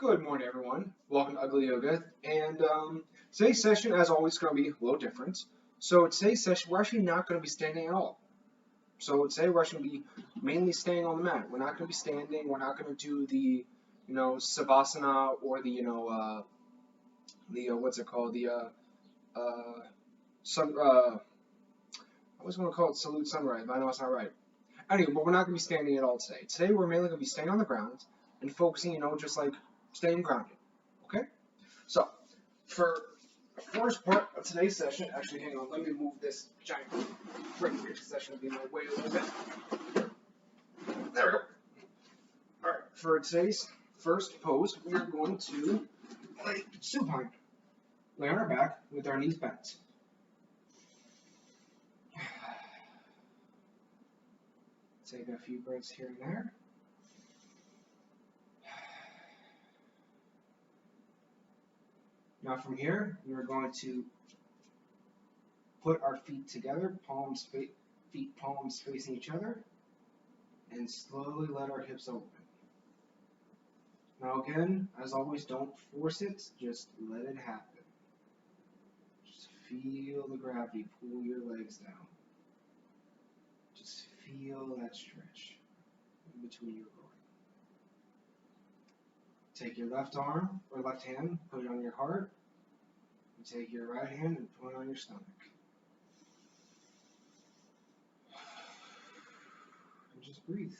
Good morning, everyone. Welcome to Ugly Yoga. And today's session, as always, is going to be a little different. So today's session, we're actually not going to be standing at all. So today we're actually going to be mainly staying on the mat. We're not going to be standing. We're not going to do the, savasana or what's it called? Sun. I always want to call it salute sunrise, but I know it's not right. Anyway, but we're not going to be standing at all today. Today we're mainly going to be staying on the ground and focusing, just like staying grounded. Okay? So, for the first part of today's session, actually, hang on, let me move this giant break here because that's going to be in my way a little bit. There we go. Alright, for today's first pose, we are going to lay supine. Lay on our back with our knees bent. Take a few breaths here and there. Now from here, we are going to put our feet together, feet palms facing each other, and slowly let our hips open. Now again, as always, don't force it, just let it happen. Just feel the gravity pull your legs down. Just feel that stretch in between your groin. Take your left arm or left hand, put it on your heart. And take your right hand and put it on your stomach. And just breathe.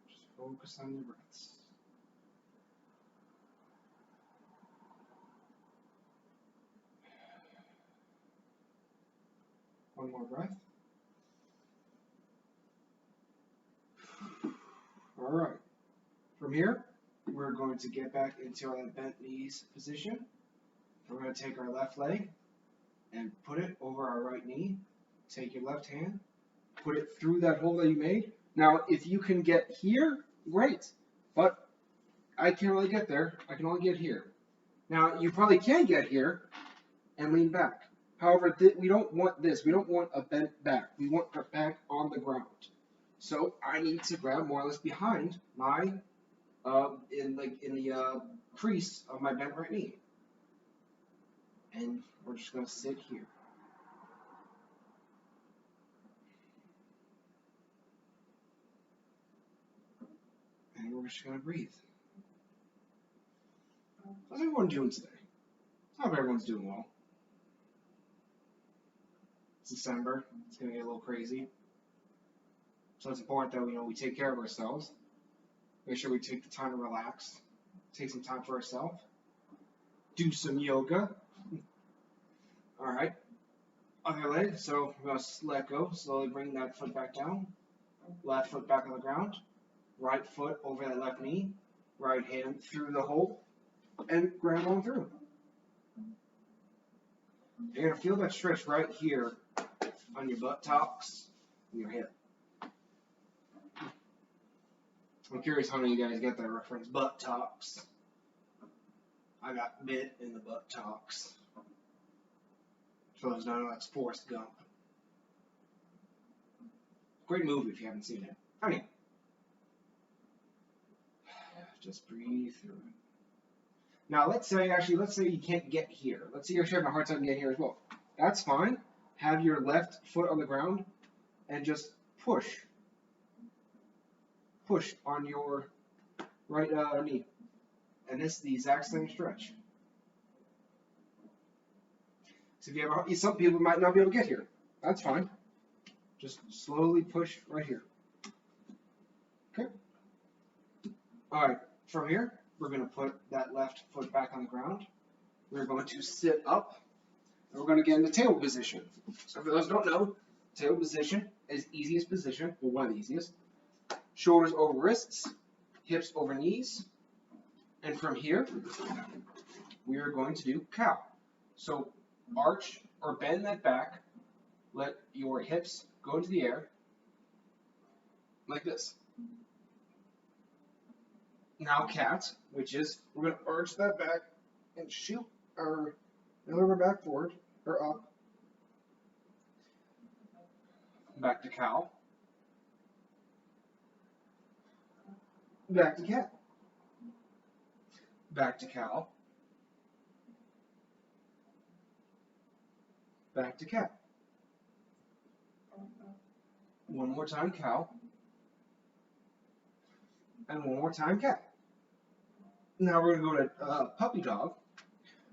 Just focus on your breaths. One more breath. All right. From here, we're going to get back into our bent knees position. We're going to take our left leg and put it over our right knee. Take your left hand, put it through that hole that you made. Now, if you can get here, great. But I can't really get there. I can only get here. Now, you probably can get here and lean back. However, we don't want this. We don't want a bent back. We want our back on the ground. So I need to grab more or less behind my, in the crease of my bent right knee. And we're just going to sit here. And we're just going to breathe. How's everyone doing today? I hope everyone's doing well. It's December. It's going to get a little crazy. So it's important that we take care of ourselves. Make sure we take the time to relax. Take some time for ourselves. Do some yoga. All right. Other leg. So we're going to let go. Slowly bring that foot back down. Left foot back on the ground. Right foot over that left knee. Right hand through the hole. And grab on through. You're going to feel that stretch right here on your buttocks and your hip. I'm curious how many of you guys get that reference. Buttocks. I got bit in the buttocks. For those who don't know, that's Forrest Gump. Great movie if you haven't seen it. Anyway. Just breathe through it. Now, let's say you can't get here. Let's say you're having a hard time getting here as well. That's fine. Have your left foot on the ground and just push. Push on your right knee. And this is the exact same stretch. So if you have some people might not be able to get here. That's fine. Just slowly push right here. Okay? All right. From here, we're going to put that left foot back on the ground. We're going to sit up. And we're going to get into table position. So for those who don't know, table position is easiest position, well, one of the easiest. Shoulders over wrists, hips over knees. And from here, we are going to do cow. So arch or bend that back. Let your hips go into the air like this. Now cat, which is we're going to arch that back and shoot our and over back forward, or up, back to cow, back to cat, back to cow, back to cat. One more time cow, and one more time cat. Now we're going to go to puppy dog,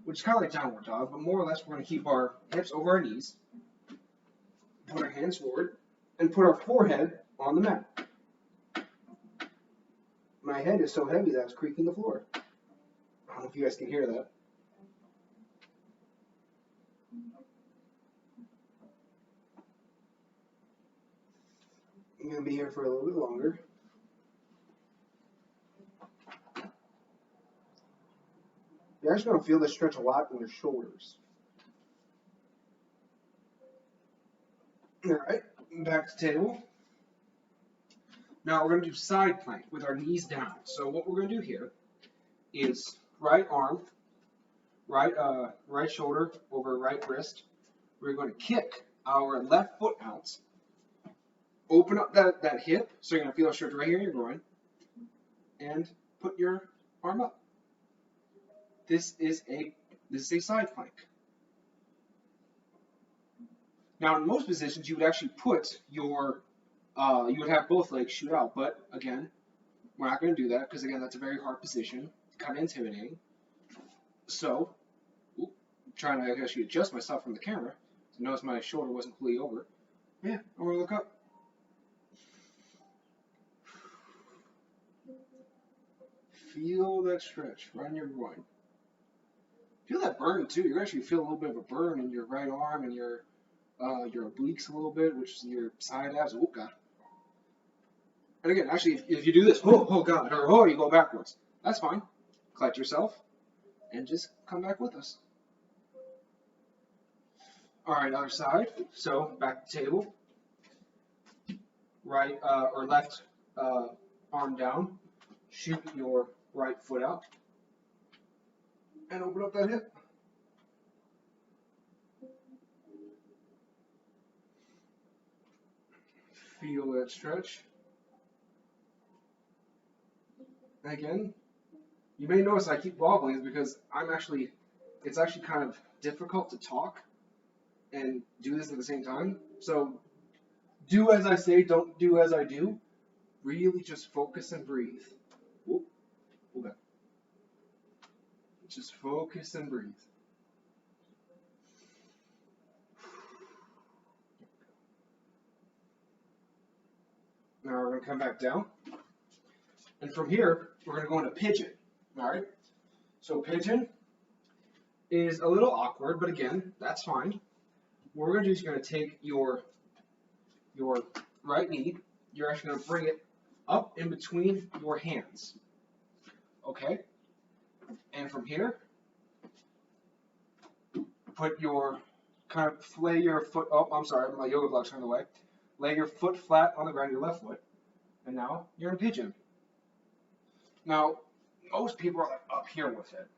which is kind of like downward dog, but more or less we're going to keep our hips over our knees, put our hands forward, and put our forehead on the mat. My head is so heavy that it's creaking the floor. I don't know if you guys can hear that. I'm going to be here for a little bit longer. You're actually going to feel this stretch a lot in your shoulders. All right, back to table. Now we're going to do side plank with our knees down. So what we're going to do here is right arm, right shoulder over right wrist. We're going to kick our left foot out. Open up that hip, so you're going to feel a stretch right here in your groin, and put your arm up. This is a side plank. Now, in most positions, you would actually put your, you would have both legs shoot out, but again, we're not going to do that because again, that's a very hard position, kind of intimidating. So, I'm trying to actually adjust myself from the camera to notice my shoulder wasn't completely over. Yeah, I'm going to look up. Feel that stretch right in your groin. Feel that burn too. You're actually feel a little bit of a burn in your right arm and your obliques a little bit, which is your side abs. Oh god. And again, actually, if you do this, oh god, or oh, you go backwards. That's fine. Collect yourself and just come back with us. All right, other side. So back to table. Right or left arm down. Shoot your right foot out. And open up that hip. Feel that stretch. Again, you may notice I keep wobbling because it's actually kind of difficult to talk and do this at the same time. So do as I say, don't do as I do. Really just focus and breathe. Whoop. Okay. Just focus and breathe. Now we're going to come back down. And from here, we're going to go into pigeon. All right? So pigeon is a little awkward, but again, that's fine. What we're going to do is you're going to take your right knee. You're actually going to bring it up in between your hands. Okay? And from here, put your, kind of lay your foot, oh, I'm sorry, my yoga block's turned away. Lay your foot flat on the ground, your left foot. And now you're in pigeon. Now, most people are like up here with it.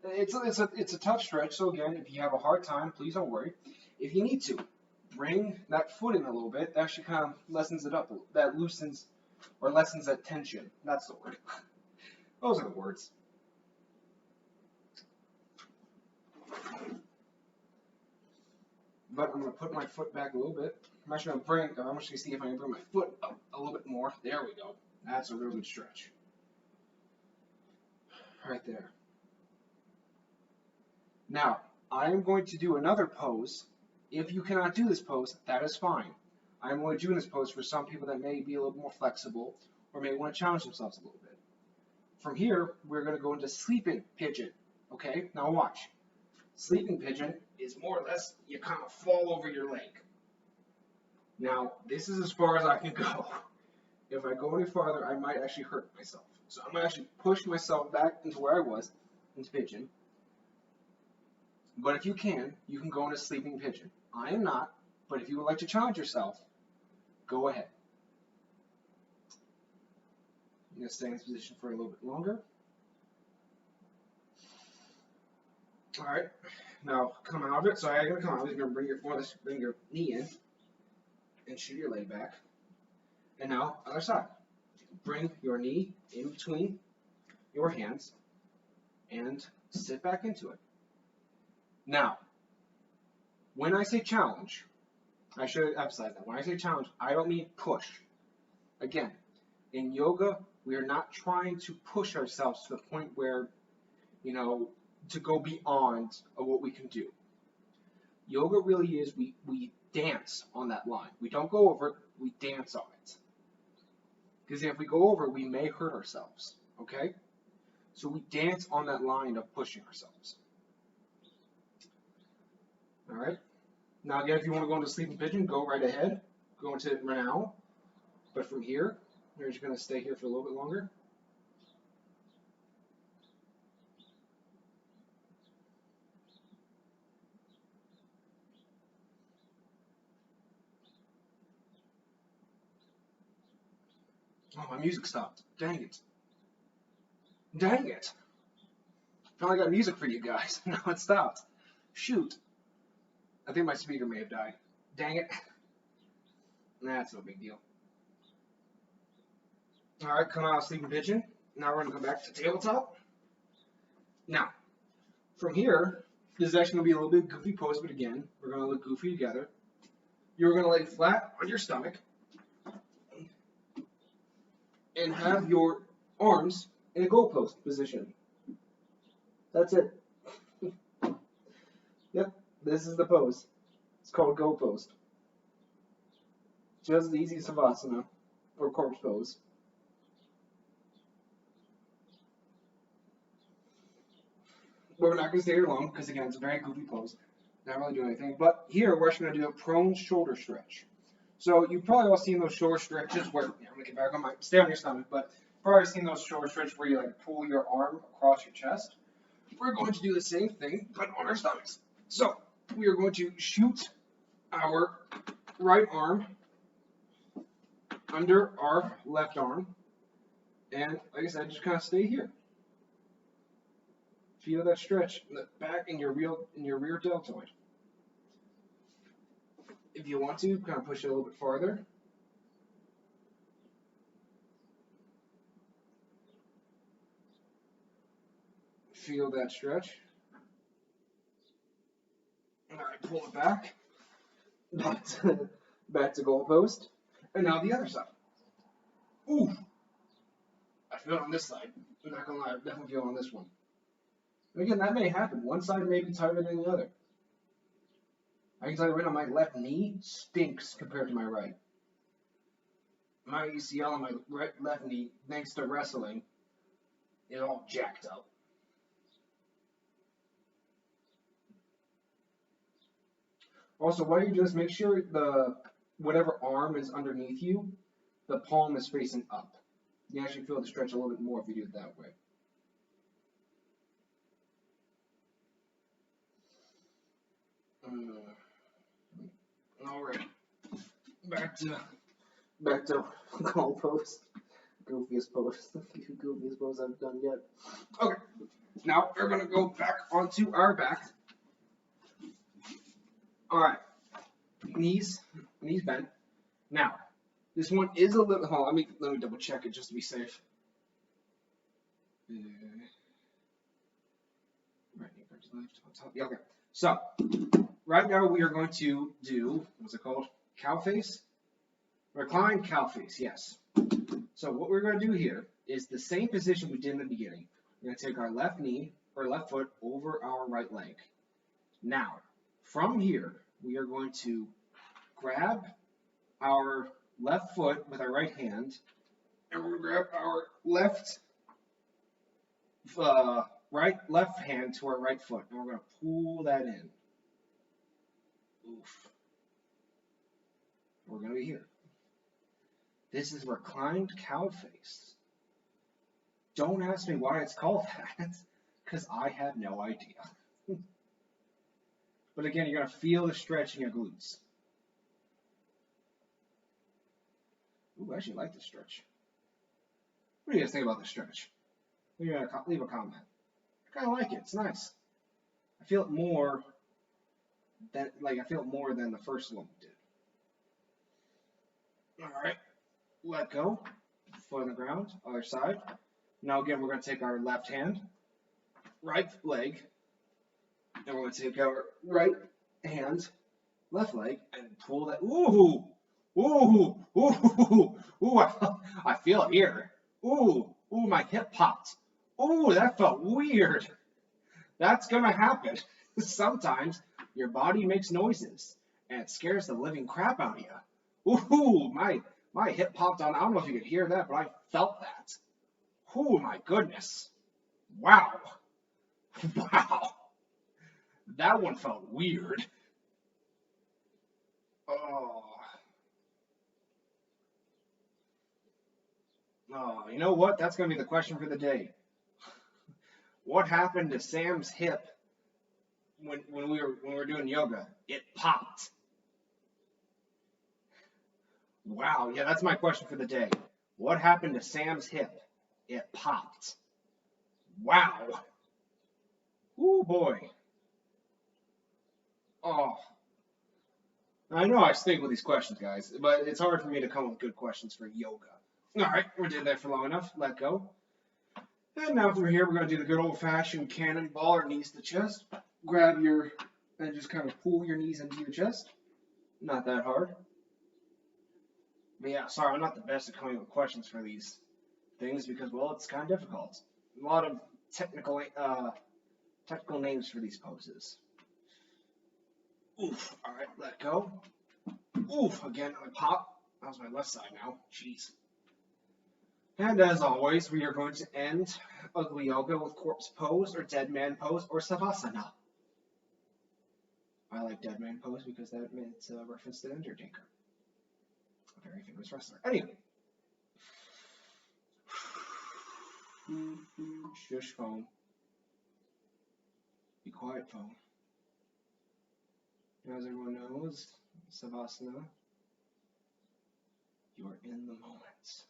It's a tough stretch, so again, if you have a hard time, please don't worry. If you need to, bring that foot in a little bit. That actually kind of lessens it up. That loosens or lessens that tension. That's the word. Those are the words. But I'm going to put my foot back a little bit. I'm actually going to see if I can bring my foot up a little bit more. There we go. That's a real good stretch. Right there. Now, I am going to do another pose. If you cannot do this pose, that is fine. I'm only doing this pose for some people that may be a little more flexible or may want to challenge themselves a little bit. From here, we're going to go into sleeping pigeon. Okay, now watch. Sleeping pigeon is more or less you kind of fall over your leg. Now, this is as far as I can go. If I go any farther, I might actually hurt myself. So I'm going to actually push myself back into where I was, into pigeon. But if you can go into sleeping pigeon. I am not, but if you would like to challenge yourself, go ahead. I'm going to stay in this position for a little bit longer. All right. Now come out of it. So I'm gonna come out. You're gonna bring your knee in and shoot your leg back. And now other side. Bring your knee in between your hands and sit back into it. Now, when I say challenge, I should emphasize that. When I say challenge, I don't mean push. Again, in yoga, we are not trying to push ourselves to the point where, to go beyond of what we can do. Yoga really is, we dance on that line. We don't go over it, we dance on it. Because if we go over it, we may hurt ourselves. Okay? So we dance on that line of pushing ourselves. All right? Now again, if you want to go into sleeping pigeon, go right ahead. Go into it now. But from here, you're just going to stay here for a little bit longer. Oh, my music stopped. Dang it. Dang it. Finally got music for you guys. Now it stopped. Shoot. I think my speaker may have died. Dang it. That's no big deal. Alright, come out of sleeping pigeon. Now we're going to come back to tabletop. Now, from here, this is actually going to be a little bit goofy pose, but again, we're going to look goofy together. You're going to lay flat on your stomach and have your arms in a goalpost position. That's it. Yep, this is the pose. It's called goalpost. Just the easy savasana, or corpse pose. We're not going to stay here long because, again, it's a very goofy pose. Not really doing anything. But here, we're actually going to do a prone shoulder stretch. So you've probably all seen those shoulder stretches where, I'm going to get back on stay on your stomach, but you've probably seen those shoulder stretches where you like pull your arm across your chest. We're going to do the same thing, but on our stomachs. So we are going to shoot our right arm under our left arm. And like I said, just kind of stay here. Feel that stretch in the back in your rear deltoid. If you want to, kind of push it a little bit farther. Feel that stretch. All right, pull it back. Back to goalpost. And now the other side. Ooh. I feel it on this side. I'm not gonna lie, I definitely feel it on this one. And again, that may happen. One side may be tighter than the other. I can tell you right now, my left knee stinks compared to my right. My ACL on my left knee, thanks to wrestling, is all jacked up. Also, while you just make sure the whatever arm is underneath you, the palm is facing up. You actually feel the stretch a little bit more if you do it that way. All right, back to goalpost. Goofiest pose I've done yet. Okay, now we're gonna go back onto our back. All right, knees bent. Now, this one is a little. Hold on, let me double check it just to be safe. Right knee comes left on top. Yeah, okay. So, right now we are going to do what's it called? Cow face. Recline cow face. Yes. So what we're going to do here is the same position we did in the beginning. We're going to take our left knee or left foot over our right leg. Now, from here, we are going to grab our left foot with our right hand, and we're going to grab our left hand to our right foot, and we're going to pull that in. Oof. We're going to be here. This is reclined cow face. Don't ask me why it's called that, because I have no idea. But again, you're going to feel the stretch in your glutes. Ooh, I actually like this stretch. What do you guys think about this stretch? Leave a comment. I kind of like it. It's nice. I feel it more than the first one did. All right, let go. Foot on the ground, other side. Now again, we're going to take our left hand, right leg, and we're going to take our right hand, left leg, and pull that. Ooh, ooh, ooh, ooh! I feel it here. Ooh, ooh! My hip popped. Ooh, that felt weird. That's gonna happen. Sometimes your body makes noises and it scares the living crap out of you. Ooh, my hip popped on. I don't know if you could hear that, but I felt that. Ooh, my goodness. Wow. Wow. That one felt weird. Oh. Oh, you know what? That's gonna be the question for the day. What happened to Sam's hip when we were doing yoga? It popped. Wow, yeah, that's my question for the day. What happened to Sam's hip? It popped. Wow. Ooh, boy. Oh. I know I stink with these questions, guys, but it's hard for me to come up with good questions for yoga. All right, we did that for long enough. Let go. And now from here, we're going to do the good old-fashioned cannonball or knees to chest. Grab your, and just kind of pull your knees into your chest. Not that hard. But yeah, sorry, I'm not the best at coming up with questions for these things because, well, it's kind of difficult. A lot of technical names for these poses. Oof. All right, let go. Oof. Again, I pop. That was my left side now. Jeez. And as always, we are going to end Ugly Yoga with Corpse Pose or Dead Man Pose or Savasana. I like Dead Man Pose because that meant a reference to The Undertaker, a very famous wrestler. Anyway. Shush, phone. Be quiet, phone. As everyone knows, Savasana, you are in the moment.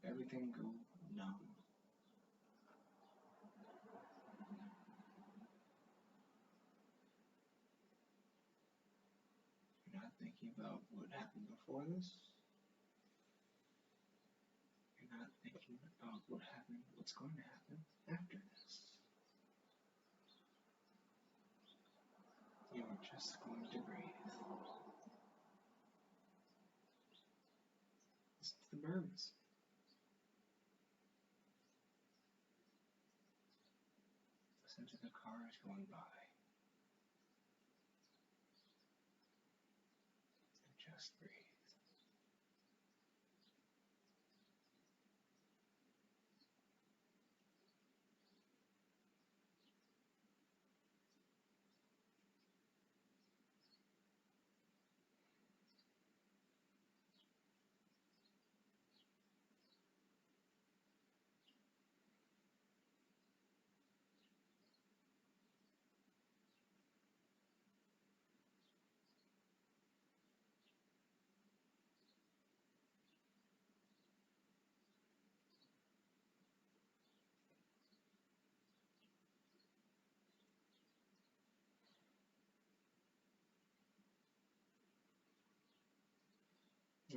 Let everything go numb. You're not thinking about what happened before this. You're not thinking about what's going to happen after this. You are just going to breathe. Listen to the birds. Listen to the cars going by. And just breathe.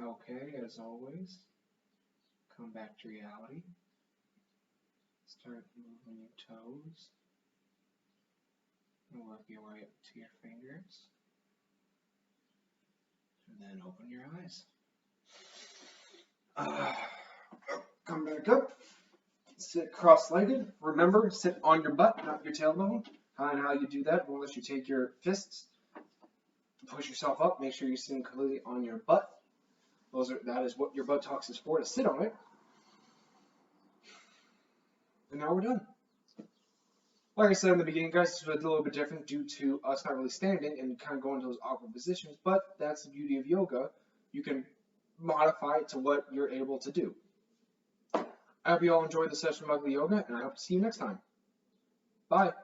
Okay, as always, come back to reality. Start moving your toes. And work your way up to your fingers. And then open your eyes. Come back up. Sit cross-legged. Remember, sit on your butt, not your tailbone. And how you do that, unless you take your fists, push yourself up, make sure you're sitting completely on your butt. That is what your buttocks is for, to sit on it. And now we're done. Like I said in the beginning, guys, this was a little bit different due to us not really standing and kind of going into those awkward positions, but that's the beauty of yoga. You can modify it to what you're able to do. I hope you all enjoyed the session of Ugly Yoga, and I hope to see you next time. Bye.